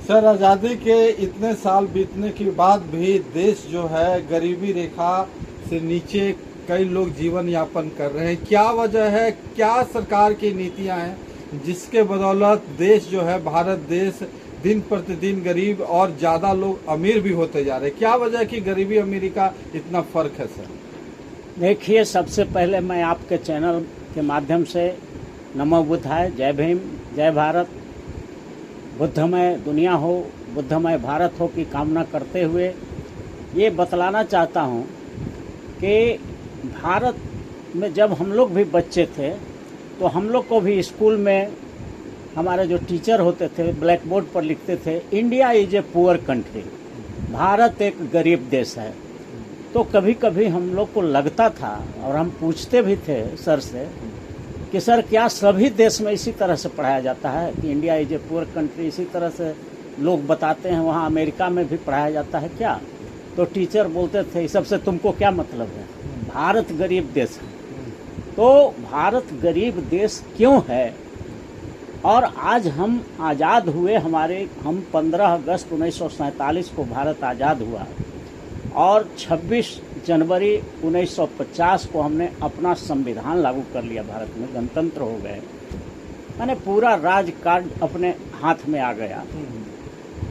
Sir, आज़ादी के इतने साल बीतने के बाद भी देश जो है गरीबी रेखा से नीचे कई लोग जीवन यापन कर रहे हैं। क्या वजह है, क्या सरकार की नीतियां हैं जिसके बदौलत देश जो है, भारत देश दिन प्रतिदिन गरीब और ज़्यादा लोग अमीर भी होते जा रहे हैं? क्या वजह है कि गरीबी अमीरी का इतना फर्क है सर? देखिए, सबसे पहले मैं आपके चैनल के माध्यम से नमो बुद्धाय, जय भीम, जय भारत, बुद्धमय दुनिया हो, बुद्धमय भारत हो की कामना करते हुए ये बतलाना चाहता हूँ कि भारत में जब हम लोग भी बच्चे थे तो हम लोग को भी स्कूल में हमारे जो टीचर होते थे ब्लैक बोर्ड पर लिखते थे, India is a poor country, Bharat एक गरीब देश है। तो कभी कभी हम लोग को लगता था और हम पूछते भी थे सर से कि सर, क्या सभी देश में इसी तरह से पढ़ाया जाता है कि India is a poor country? इसी तरह से लोग बताते हैं, वहाँ अमेरिका में भी पढ़ाया जाता है क्या? तो टीचर बोलते थे, इस सबसे तुमको क्या मतलब है, भारत गरीब देश है। तो भारत गरीब देश क्यों है? और आज हम आज़ाद हुए, हम 15 अगस्त 1947 को भारत आज़ाद हुआ और 26 जनवरी 1950 को हमने अपना संविधान लागू कर लिया, भारत में गणतंत्र हो गए, माने पूरा राजकाज अपने हाथ में आ गया।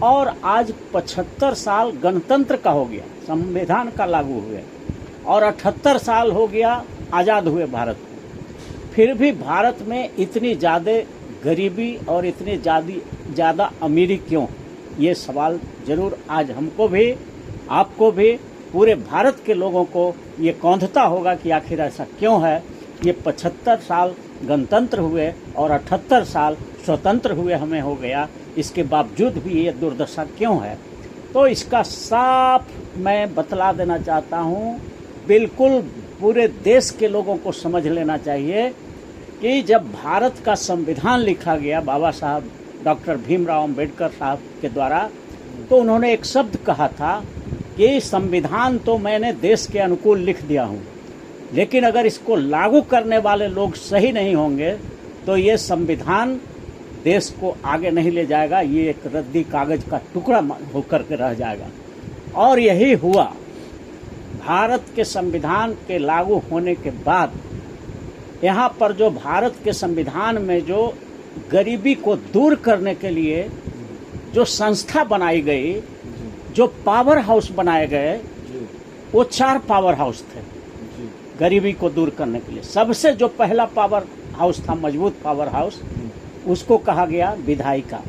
और आज 75 साल गणतंत्र का हो गया, संविधान का लागू हुए, और 78 साल हो गया आज़ाद हुए भारत को। फिर भी भारत में इतनी ज़्यादा गरीबी और इतनी ज़्यादा अमीरी क्यों? ये सवाल जरूर आज हमको भी, आपको भी, पूरे भारत के लोगों को ये कौंधता होगा कि आखिर ऐसा क्यों है। ये 75 साल गणतंत्र हुए और 78 साल स्वतंत्र हुए हमें हो गया, इसके बावजूद भी ये दुर्दशा क्यों है? तो इसका साफ मैं बतला देना चाहता हूँ। बिल्कुल पूरे देश के लोगों को समझ लेना चाहिए कि जब भारत का संविधान लिखा गया बाबा साहब डॉक्टर भीमराव अंबेडकर साहब के द्वारा, तो उन्होंने एक शब्द कहा था कि संविधान तो मैंने देश के अनुकूल लिख दिया हूँ, लेकिन अगर इसको लागू करने वाले लोग सही नहीं होंगे तो ये संविधान देश को आगे नहीं ले जाएगा, ये एक रद्दी कागज का टुकड़ा होकर के रह जाएगा। और यही हुआ। भारत के संविधान के लागू होने के बाद यहाँ पर जो भारत के संविधान में जो गरीबी को दूर करने के लिए जो संस्था बनाई गई, जो पावर हाउस बनाए गए, वो 4 पावर हाउस थे गरीबी को दूर करने के लिए। सबसे जो पहला पावर हाउस था, मजबूत पावर हाउस, उसको कहा गया विधायिका,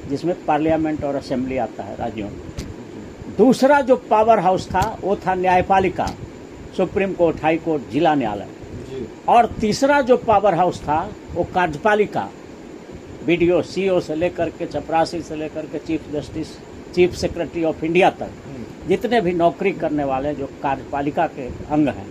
जिसमें पार्लियामेंट और असेंबली आता है राज्यों में। दूसरा जो पावर हाउस था वो था न्यायपालिका, सुप्रीम कोर्ट, हाई कोर्ट, जिला न्यायालय। और तीसरा जो पावर हाउस था वो कार्यपालिका, बीडीओ, सीओ से लेकर के चपरासी से लेकर के chief justice, chief secretary of India तक, जितने भी नौकरी करने वाले जो कार्यपालिका के अंग हैं।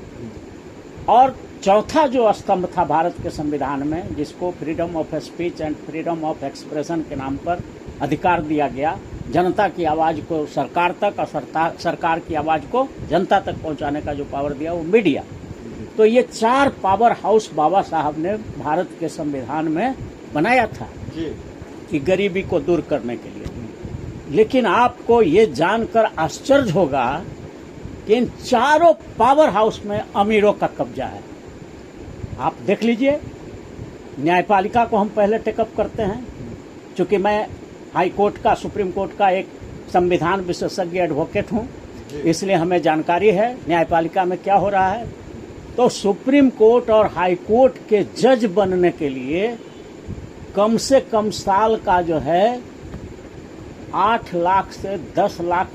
और चौथा जो स्तंभ था भारत के संविधान में, जिसको freedom of speech and freedom of expression के नाम पर अधिकार दिया गया, जनता की आवाज़ को सरकार तक और सरकार की आवाज़ को जनता तक पहुंचाने का जो पावर दिया, वो मीडिया। तो ये 4 पावर हाउस बाबा साहब ने भारत के संविधान में बनाया था कि गरीबी को दूर करने के लिए। लेकिन आपको ये जानकर आश्चर्य होगा कि इन चारों पावर हाउस में अमीरों का कब्जा है। आप देख लीजिए, न्यायपालिका को हम पहले टेकअप करते हैं, चूंकि मैं हाई कोर्ट का, सुप्रीम कोर्ट का एक संविधान विशेषज्ञ एडवोकेट हूं, इसलिए हमें जानकारी है न्यायपालिका में क्या हो रहा है। तो सुप्रीम कोर्ट और हाई कोर्ट के जज बनने के लिए कम से कम साल का जो है 8 लाख से 10 लाख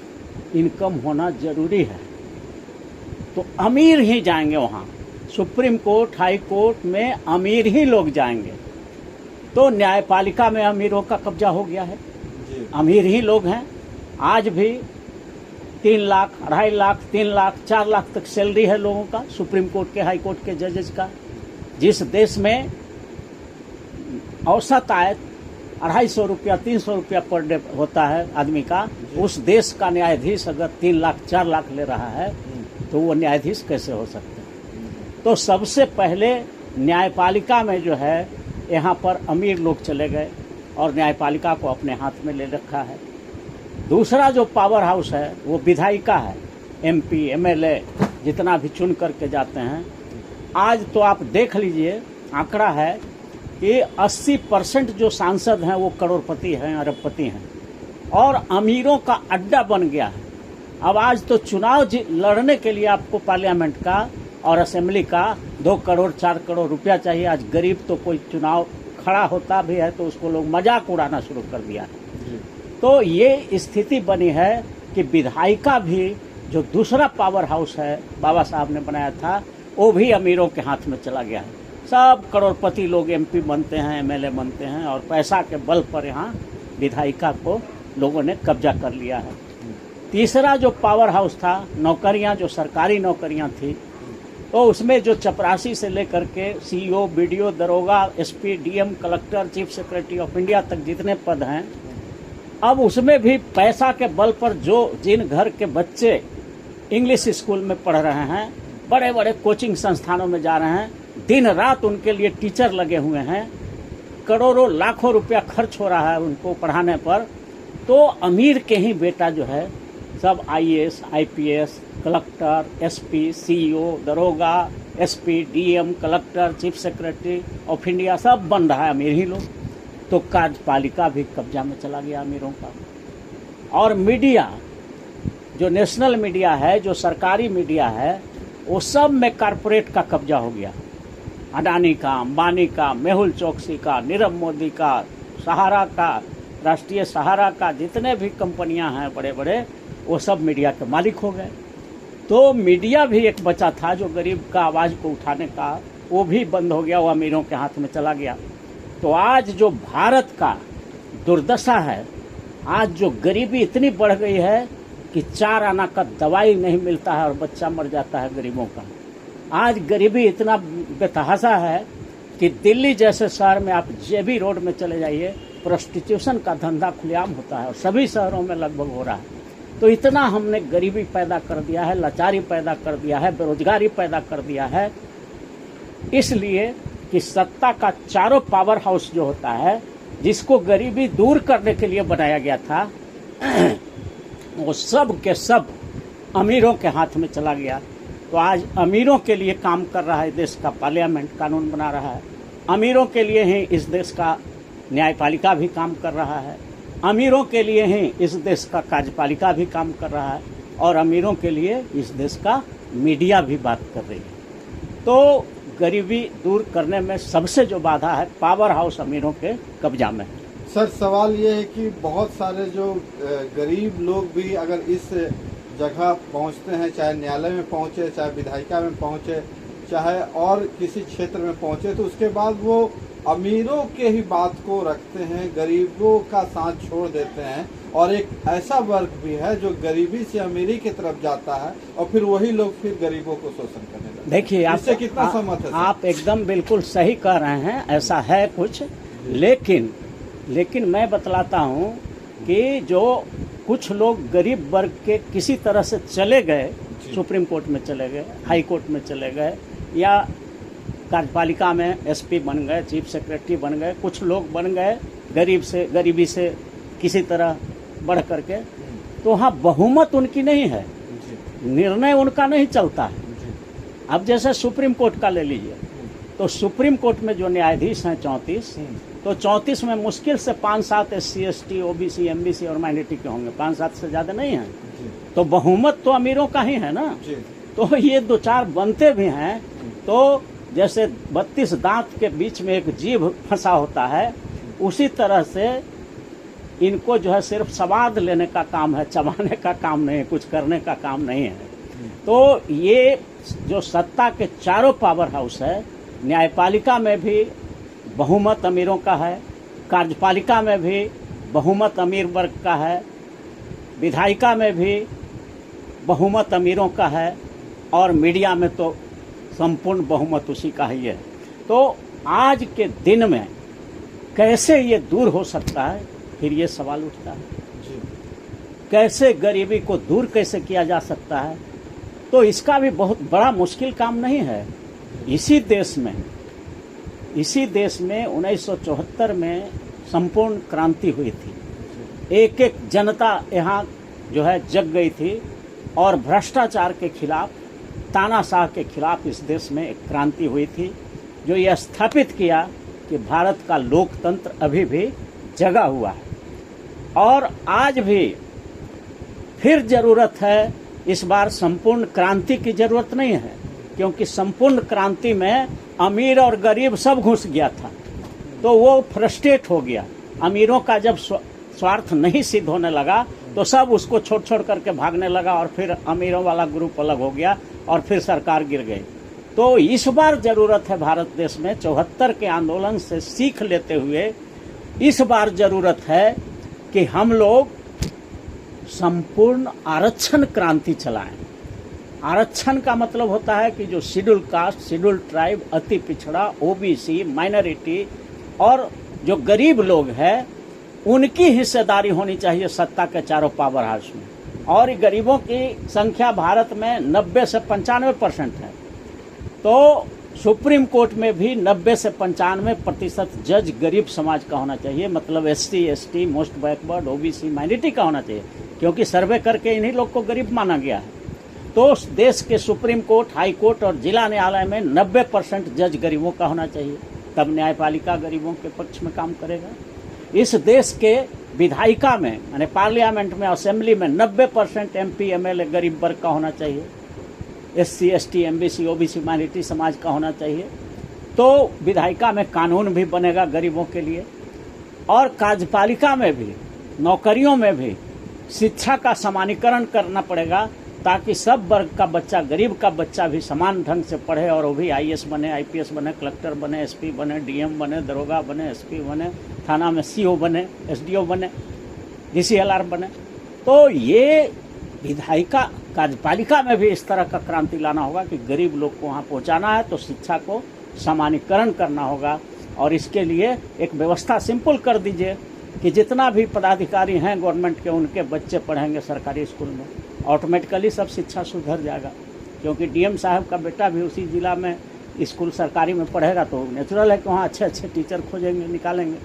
इनकम होना जरूरी है। तो अमीर ही जाएंगे वहाँ, सुप्रीम कोर्ट, हाई कोर्ट में अमीर ही लोग जाएंगे। तो न्यायपालिका में अमीरों का कब्जा हो गया है, अमीर ही लोग हैं। आज भी 3 लाख, 2.5 लाख, 3 लाख, 4 लाख तक सैलरी है लोगों का, सुप्रीम कोर्ट के, हाई कोर्ट के जजेस का। जिस देश में औसत आय 250 रुपया, 300 रुपया पर डे होता है आदमी का, उस देश का न्यायाधीश अगर 3 लाख, 4 लाख ले रहा है तो वो न्यायाधीश कैसे हो सकते हैं? तो सबसे पहले न्यायपालिका में जो है यहाँ पर अमीर लोग चले गए और न्यायपालिका को अपने हाथ में ले रखा है। दूसरा जो पावर हाउस है वो विधायिका है, MP MLA जितना भी चुन करके जाते हैं। आज तो आप देख लीजिए, आंकड़ा है कि 80% जो सांसद हैं वो करोड़पति हैं, अरबपति हैं और अमीरों का अड्डा बन गया है। अब आज तो चुनाव लड़ने के लिए आपको पार्लियामेंट का और असेंबली का 2 करोड़ 4 करोड़ रुपया चाहिए। आज गरीब तो कोई चुनाव खड़ा होता भी है तो उसको लोग मजाक उड़ाना शुरू कर दिया है। तो ये स्थिति बनी है कि विधायिका भी जो दूसरा पावर हाउस है बाबा साहब ने बनाया था वो भी अमीरों के हाथ में चला गया है। सब करोड़पति लोग MP बनते हैं, MLA बनते हैं और पैसा के बल पर यहाँ विधायिका को लोगों ने कब्जा कर लिया है। तीसरा जो पावर हाउस था, नौकरियां, जो सरकारी नौकरियां थी, तो उसमें जो चपरासी से लेकर के CEO, BDO, दरोगा, SP, DM, collector, chief secretary of India तक जितने पद हैं, अब उसमें भी पैसा के बल पर जो जिन घर के बच्चे इंग्लिश स्कूल में पढ़ रहे हैं, बड़े बड़े कोचिंग संस्थानों में जा रहे हैं, दिन रात उनके लिए टीचर लगे हुए हैं, करोड़ों लाखों रुपया खर्च हो रहा है उनको पढ़ाने पर, तो अमीर के ही बेटा जो है सब IAS, IPS, collector, SP, CEO, दरोगा, SP, DM, collector, chief secretary of India सब बन रहा है अमीर ही लोग। तो कार्यपालिका भी कब्जा में चला गया अमीरों का। और मीडिया, जो नेशनल मीडिया है, जो सरकारी मीडिया है, वो सब में कारपोरेट का कब्जा हो गया। अडानी का, अंबानी का, मेहुल चोकसी का, नीरव मोदी का, सहारा का, राष्ट्रीय सहारा का, जितने भी कंपनियां हैं बड़े बड़े, वो सब मीडिया के मालिक हो गए। तो मीडिया भी एक बचा था जो गरीब का आवाज़ को उठाने का, वो भी बंद हो गया, वो अमीरों के हाथ में चला गया। तो आज जो भारत का दुर्दशा है, आज जो गरीबी इतनी बढ़ गई है कि 4 आना का दवाई नहीं मिलता है और बच्चा मर जाता है गरीबों का। आज गरीबी इतना बेतहाशा है कि दिल्ली जैसे शहर में आप JB रोड में चले जाइए, प्रोस्टिट्यूशन का धंधा खुलेआम होता है और सभी शहरों में लगभग हो रहा है। तो इतना हमने गरीबी पैदा कर दिया है, लाचारी पैदा कर दिया है, बेरोजगारी पैदा कर दिया है, इसलिए कि सत्ता का चारों पावर हाउस जो होता है, जिसको गरीबी दूर करने के लिए बनाया गया था, वो सब के सब अमीरों के हाथ में चला गया। तो आज अमीरों के लिए काम कर रहा है देश का पार्लियामेंट, कानून बना रहा है। अमीरों के लिए ही इस देश का न्यायपालिका भी काम कर रहा है। अमीरों के लिए ही इस देश का कार्यपालिका भी काम कर रहा है और अमीरों के लिए इस देश का मीडिया भी बात कर रही है। तो गरीबी दूर करने में सबसे जो बाधा है, पावर हाउस अमीरों के कब्जा में है। सर, सवाल ये है कि बहुत सारे जो गरीब लोग भी अगर इस जगह पहुंचते हैं, चाहे न्यायालय में पहुंचे, चाहे विधायिका में पहुंचे, चाहे और किसी क्षेत्र में पहुंचे, तो उसके बाद वो अमीरों के ही बात को रखते हैं, गरीबों का साथ छोड़ देते हैं। और एक ऐसा वर्ग भी है जो गरीबी से अमीरी की तरफ जाता है और फिर वही लोग फिर गरीबों को शोषण करने लगते हैं। देखिए, इससे कितना सहमत है? आप एकदम बिल्कुल सही कह रहे हैं, ऐसा है कुछ। लेकिन मैं बतलाता हूँ कि जो कुछ लोग गरीब वर्ग के किसी तरह से चले गए, सुप्रीम कोर्ट में चले गए, हाई कोर्ट में चले गए, या कार्यपालिका में SP बन गए, चीफ सेक्रेटरी बन गए, कुछ लोग बन गए गरीबी से किसी तरह बढ़ करके, तो वहाँ बहुमत उनकी नहीं है, निर्णय उनका नहीं चलता है। अब जैसे सुप्रीम कोर्ट का ले लीजिए, तो सुप्रीम कोर्ट में जो न्यायाधीश हैं 34, तो 34 में मुश्किल से 5-7 SC ST OBC MBC और माइनॉरिटी के होंगे, 5-7 से ज्यादा नहीं है। तो बहुमत तो अमीरों का ही है ना। तो ये 2-4 बनते भी हैं, तो जैसे 32 दांत के बीच में एक जीभ फंसा होता है, उसी तरह से इनको जो है सिर्फ स्वाद लेने का काम है, चबाने का काम नहीं है, कुछ करने का काम नहीं है। तो ये जो सत्ता के चारों पावर हाउस है, न्यायपालिका में भी बहुमत अमीरों का है, कार्यपालिका में भी बहुमत अमीर वर्ग का है, विधायिका में भी बहुमत अमीरों का है, और मीडिया में तो संपूर्ण बहुमत उसी का ही है। तो आज के दिन में कैसे ये दूर हो सकता है, फिर ये सवाल उठता है। कैसे गरीबी को दूर कैसे किया जा सकता है, तो इसका भी बहुत बड़ा मुश्किल काम नहीं है। इसी देश में 1974 में संपूर्ण क्रांति हुई थी। एक एक जनता यहाँ जो है जग गई थी और भ्रष्टाचार के खिलाफ, तानाशाह के खिलाफ इस देश में एक क्रांति हुई थी, जो यह स्थापित किया कि भारत का लोकतंत्र अभी भी जगा हुआ है। और आज भी फिर जरूरत है, इस बार संपूर्ण क्रांति की जरूरत नहीं है, क्योंकि संपूर्ण क्रांति में अमीर और गरीब सब घुस गया था, तो वो फ्रस्ट्रेट हो गया। अमीरों का जब स्वार्थ नहीं सिद्ध होने लगा तो सब उसको छोड़ छोड़ करके भागने लगा और फिर अमीरों वाला ग्रुप अलग हो गया और फिर सरकार गिर गई। तो इस बार जरूरत है भारत देश में 74 के आंदोलन से सीख लेते हुए इस बार जरूरत है कि हम लोग संपूर्ण आरक्षण क्रांति चलाएं। आरक्षण का मतलब होता है कि जो शेड्यूल कास्ट, शेड्यूल ट्राइब, अति पिछड़ा, ओबीसी, माइनॉरिटी और जो गरीब लोग हैं उनकी हिस्सेदारी होनी चाहिए सत्ता के चारों पावर हाउस में। और गरीबों की संख्या भारत में 90 से 95% है, तो सुप्रीम कोर्ट में भी 90 से 95% जज गरीब समाज का होना चाहिए, मतलब SC, ST, most backward, OBC, minority का होना चाहिए, क्योंकि सर्वे करके इन्हीं लोग को गरीब माना गया है। तो देश के सुप्रीम कोर्ट, हाई कोर्ट और जिला न्यायालय में 90% जज गरीबों का होना चाहिए, तब न्यायपालिका गरीबों के पक्ष में काम करेगा। इस देश के विधायिका में, यानी पार्लियामेंट में, असेंबली में 90% MP, MLA गरीब वर्ग का होना चाहिए, SC, ST, MBC, OBC, minority समाज का होना चाहिए। तो विधायिका में कानून भी बनेगा गरीबों के लिए, और कार्यपालिका में भी, नौकरियों में भी शिक्षा का समानीकरण करना पड़ेगा, ताकि सब वर्ग का बच्चा, गरीब का बच्चा भी समान ढंग से पढ़े और वो भी IAS बने, IPS बने, कलेक्टर बने, SP बने, DM बने, दरोगा बने, SP बने, थाना में CO बने, SDO बने, DCLR बने। तो ये विधायिका, कार्यपालिका में भी इस तरह का क्रांति लाना होगा कि गरीब लोग को वहाँ पहुँचाना है, तो शिक्षा को समानीकरण करना होगा। और इसके लिए एक व्यवस्था सिंपल कर दीजिए कि जितना भी पदाधिकारी हैं गवर्नमेंट के, उनके बच्चे पढ़ेंगे सरकारी स्कूल में, ऑटोमेटिकली सब शिक्षा सुधर जाएगा। क्योंकि DM साहब का बेटा भी उसी जिला में स्कूल सरकारी में पढ़ेगा, तो नेचुरल है कि वहाँ अच्छे अच्छे टीचर खोजेंगे, निकालेंगे।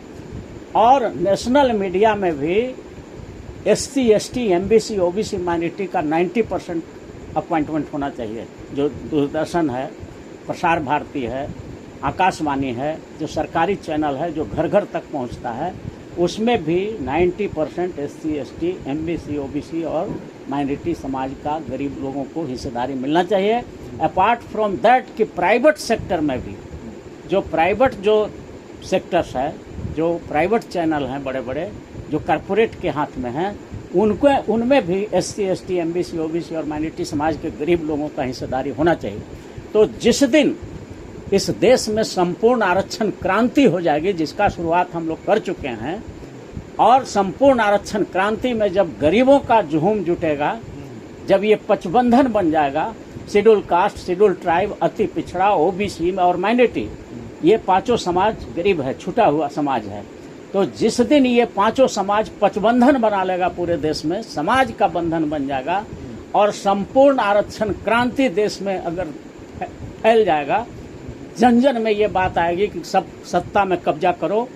और नेशनल मीडिया में भी SC, ST, MBC, OBC, minority का 90% अपॉइंटमेंट होना चाहिए। जो दूरदर्शन है, प्रसार भारती है, आकाशवाणी है, जो सरकारी चैनल है जो घर घर तक पहुंचता है, उसमें भी 90% SC, ST, MBC, OBC और माइनॉरिटी समाज का, गरीब लोगों को हिस्सेदारी मिलना चाहिए। अपार्ट फ्रॉम दैट कि प्राइवेट सेक्टर में भी, जो प्राइवेट जो सेक्टर्स है, जो प्राइवेट चैनल हैं बड़े बड़े, जो कॉरपोरेट के हाथ में हैं, उनमें भी SC, ST, MBC, OBC और माइनॉरिटी समाज के गरीब लोगों का हिस्सेदारी होना चाहिए। तो जिस दिन इस देश में संपूर्ण आरक्षण क्रांति हो जाएगी, जिसका शुरुआत हम लोग कर चुके हैं, और संपूर्ण आरक्षण क्रांति में जब गरीबों का जुहूम जुटेगा, जब ये पचबंधन बन जाएगा, शेड्यूल कास्ट, शेड्यूल ट्राइब, अति पिछड़ा, OBC और माइनॉरिटी, ये पांचों समाज गरीब है, छूटा हुआ समाज है। तो जिस दिन ये पांचों समाज पचबंधन बना लेगा पूरे देश में, समाज का बंधन बन जाएगा, और संपूर्ण आरक्षण क्रांति देश में अगर फैल जाएगा, जन जन में ये बात आएगी कि सब सत्ता में कब्जा करो।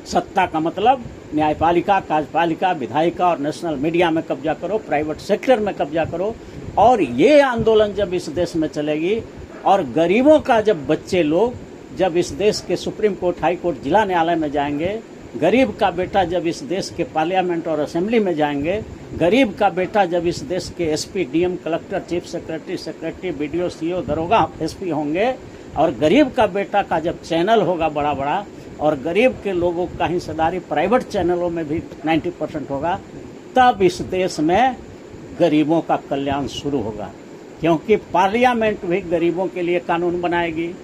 सत्ता का मतलब न्यायपालिका, कार्यपालिका, विधायिका और नेशनल मीडिया में कब्जा करो, प्राइवेट सेक्टर में कब्जा करो। और ये आंदोलन जब इस देश में चलेगी, और गरीबों का जब बच्चे लोग जब इस देश के सुप्रीम कोर्ट, हाई कोर्ट, जिला न्यायालय में जाएंगे, गरीब का बेटा जब इस देश के पार्लियामेंट और असेंबली में जाएंगे, गरीब का बेटा जब इस देश के SP, DM, collector, chief secretary, BDO, CO, दरोगा, SP होंगे, और गरीब का बेटा का जब चैनल होगा बड़ा बड़ा, और गरीब के लोगों का हिस्सेदारी प्राइवेट चैनलों में भी 90% होगा, तब इस देश में गरीबों का कल्याण शुरू होगा। क्योंकि पार्लियामेंट भी गरीबों के लिए कानून बनाएगी,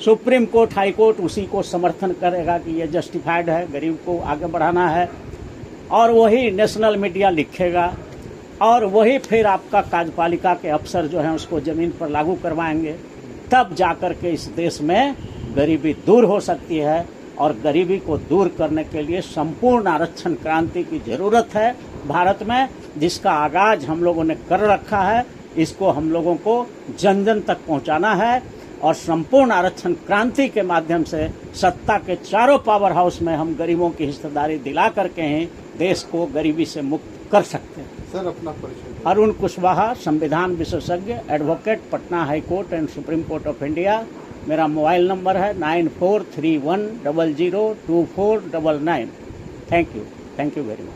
सुप्रीम कोर्ट, हाई कोर्ट उसी को समर्थन करेगा कि ये जस्टिफाइड है, गरीब को आगे बढ़ाना है, और वही नेशनल मीडिया लिखेगा, और वही फिर आपका कार्यपालिका के अफसर जो हैं उसको ज़मीन पर लागू करवाएंगे। तब जाकर के इस देश में गरीबी दूर हो सकती है, और गरीबी को दूर करने के लिए संपूर्ण आरक्षण क्रांति की ज़रूरत है भारत में, जिसका आगाज हम लोगों ने कर रखा है। इसको हम लोगों को जन जन तक पहुंचाना है, और संपूर्ण आरक्षण क्रांति के माध्यम से सत्ता के चारों पावर हाउस में हम गरीबों की हिस्सेदारी दिला करके हैं देश को गरीबी से मुक्त कर सकते हैं। सर अपना परिचय। अरुण कुशवाहा, संविधान विशेषज्ञ, advocate, Patna high court and supreme court of India. मेरा मोबाइल नंबर है 9431002499। Thank you very much.